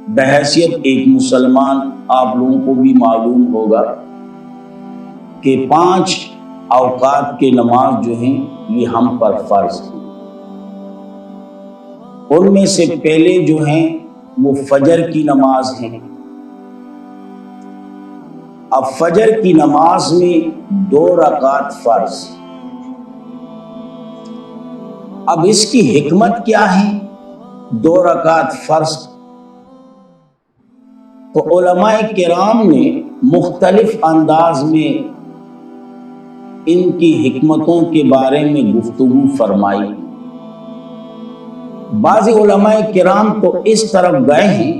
بحیثیت ایک مسلمان آپ لوگوں کو بھی معلوم ہوگا کہ 5 اوقات کے نماز جو ہیں یہ ہم پر فرض ہیں۔ ان میں سے پہلے جو ہیں وہ فجر کی نماز ہیں۔ اب فجر کی نماز میں 2 رکعت فرض۔ اب اس کی حکمت کیا ہے 2 رکعت فرض؟ تو علماء کرام نے مختلف انداز میں ان کی حکمتوں کے بارے میں گفتگو فرمائی۔ بعض علماء کرام تو اس طرف گئے ہیں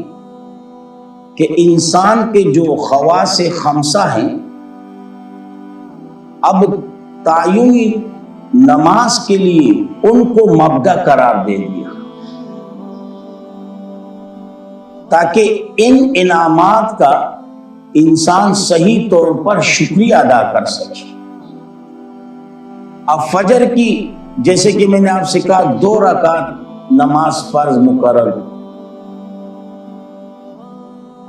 کہ انسان کے جو خواص 5 ہیں اب تعینی نماز کے لیے ان کو مبدا قرار دے دیا تاکہ ان انعامات کا انسان صحیح طور پر شکریہ ادا کر سکے۔ اب فجر کی جیسے کہ میں نے آپ سے کہا 2 رکعت نماز فرض مقرر۔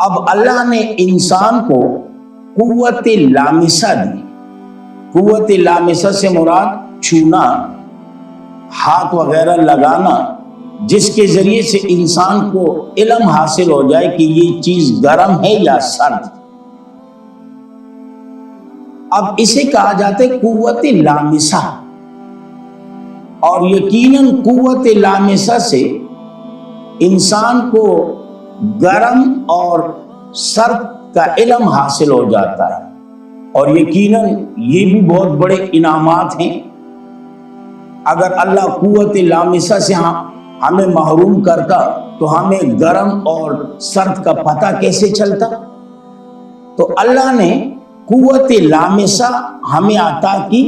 اب اللہ نے انسان کو قوت لامسہ دی۔ قوت لامسہ سے مراد چھونا، ہاتھ وغیرہ لگانا، جس کے ذریعے سے انسان کو علم حاصل ہو جائے کہ یہ چیز گرم ہے یا سرد۔ اب اسے کہا جاتا ہے قوت لامسہ، اور یقیناً قوت لامسہ سے انسان کو گرم اور سرد کا علم حاصل ہو جاتا ہے، اور یقیناً یہ بھی بہت بڑے انعامات ہیں۔ اگر اللہ قوت لامسہ سے ہمیں محروم کرتا تو ہمیں گرم اور سرد کا پتہ کیسے چلتا؟ تو اللہ نے قوت لامسہ ہمیں عطا کی،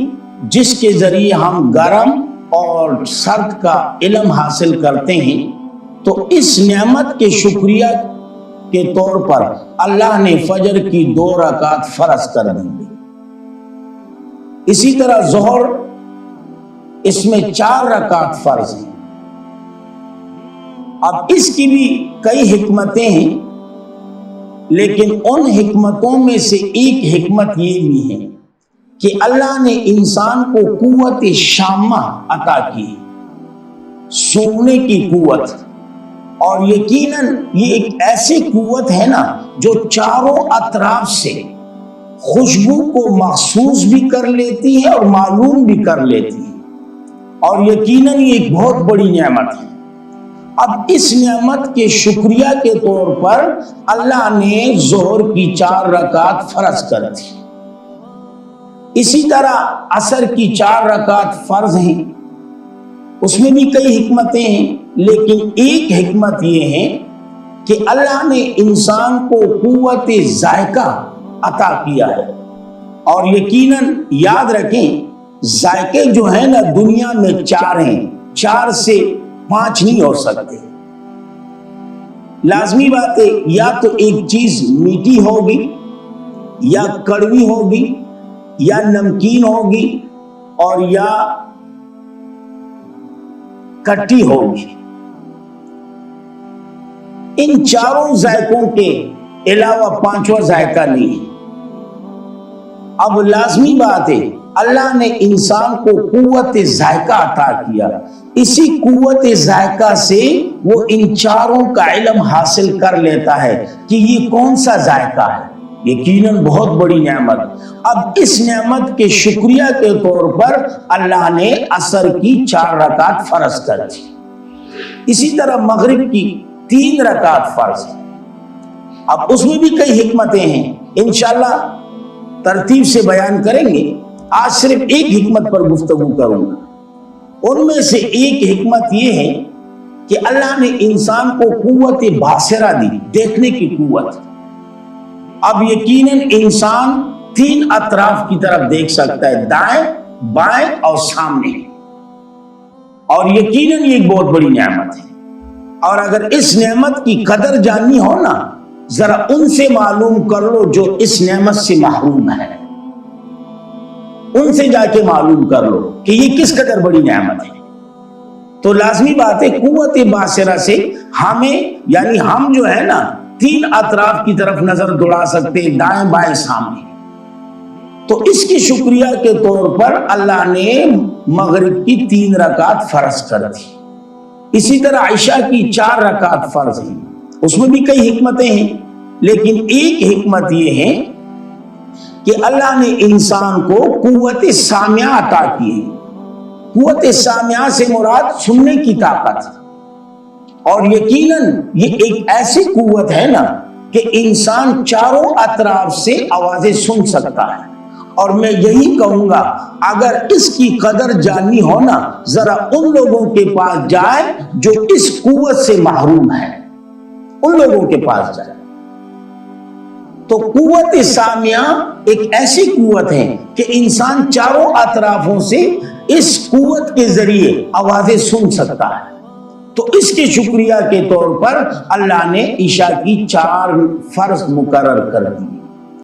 جس کے ذریعے ہم گرم اور سرد کا علم حاصل کرتے ہیں۔ تو اس نعمت کے شکریہ کے طور پر اللہ نے فجر کی 2 رکعت فرض کر دی۔ اسی طرح ظہر، اس میں 4 رکعت فرض ہیں۔ اب اس کی بھی کئی حکمتیں ہیں، لیکن ان حکمتوں میں سے ایک حکمت یہ بھی ہے کہ اللہ نے انسان کو قوت شامہ عطا کی، سونگنے کی قوت، اور یقیناً یہ ایک ایسی قوت ہے نا جو چاروں اطراف سے خوشبو کو محسوس بھی کر لیتی ہے اور معلوم بھی کر لیتی ہے، اور یقیناً یہ ایک بہت بڑی نعمت ہے۔ اب اس نعمت کے شکریہ کے طور پر اللہ نے ظہر کی 4 رکعت فرض کر دی۔ اسی طرح عصر کی 4 رکعت فرض ہیں، اس میں بھی کئی حکمتیں ہیں، لیکن ایک حکمت یہ ہے کہ اللہ نے انسان کو قوت ذائقہ عطا کیا ہے، اور یقیناً یاد رکھیں ذائقے جو ہیں نا دنیا میں 4 ہیں، 4 سے 5 نہیں ہو سکتے۔ لازمی بات ہے یا تو ایک چیز میٹھی ہوگی، یا کڑوی ہوگی، یا نمکین ہوگی، اور یا کھٹی ہوگی۔ ان چاروں ذائقوں کے علاوہ 5واں ذائقہ نہیں ہے۔ اب لازمی بات ہے اللہ نے انسان کو قوت ذائقہ عطا کیا، اسی قوت ذائقہ سے وہ ان چاروں کا علم حاصل کر لیتا ہے کہ یہ کون سا ذائقہ ہے۔ یقیناً بہت بڑی نعمت۔ اب اس نعمت کے شکریہ کے طور پر اللہ نے عصر کی 4 رکعت فرض کر دی۔ اسی طرح مغرب کی 3 رکعت فرض۔ اب اس میں بھی کئی حکمتیں ہیں، انشاءاللہ ترتیب سے بیان کریں گے۔ آج صرف ایک حکمت پر گفتگو کروں گا۔ ان میں سے ایک حکمت یہ ہے کہ اللہ نے انسان کو قوت باصرہ دی، دیکھنے کی قوت۔ اب یقیناً انسان 3 اطراف کی طرف دیکھ سکتا ہے، دائیں، بائیں اور سامنے، اور یقیناً یہ ایک بہت بڑی نعمت ہے۔ اور اگر اس نعمت کی قدر جاننی ہو نا، ذرا ان سے معلوم کر لو جو اس نعمت سے محروم ہے، ان سے جا کے معلوم کر لو کہ یہ کس قدر بڑی نعمت ہے۔ تو لازمی بات ہے قوت باصرہ سے ہمیں یعنی ہم جو ہے نا 3 اطراف کی طرف نظر دوڑا سکتے ہیں، دائیں بائیں سامنے. تو اس کی شکریہ کے طور پر اللہ نے مغرب کی 3 رکعت فرض کر دی. اسی طرح عشاء کی 4 رکعت فرض ہیں. اس میں بھی کئی حکمتیں ہیں، لیکن ایک حکمت یہ ہے کہ اللہ نے انسان کو قوت سامعہ عطا کی ہے. قوت سامعہ سے مراد سننے کی طاقت، اور یقیناً یہ ایک ایسی قوت ہے نا کہ انسان چاروں اطراف سے آوازیں سن سکتا ہے. اور میں یہی کہوں گا اگر اس کی قدر جاننی ہو نا، ذرا ان لوگوں کے پاس جائے جو اس قوت سے محروم ہے، ان لوگوں کے پاس جائے. تو قوت سامعہ ایک ایسی قوت ہے کہ انسان چاروں اطرافوں سے اس قوت کے ذریعے آوازیں سن سکتا ہے. تو اس کے شکریہ کے طور پر اللہ نے عشاء کی 4 فرض مقرر کر دی.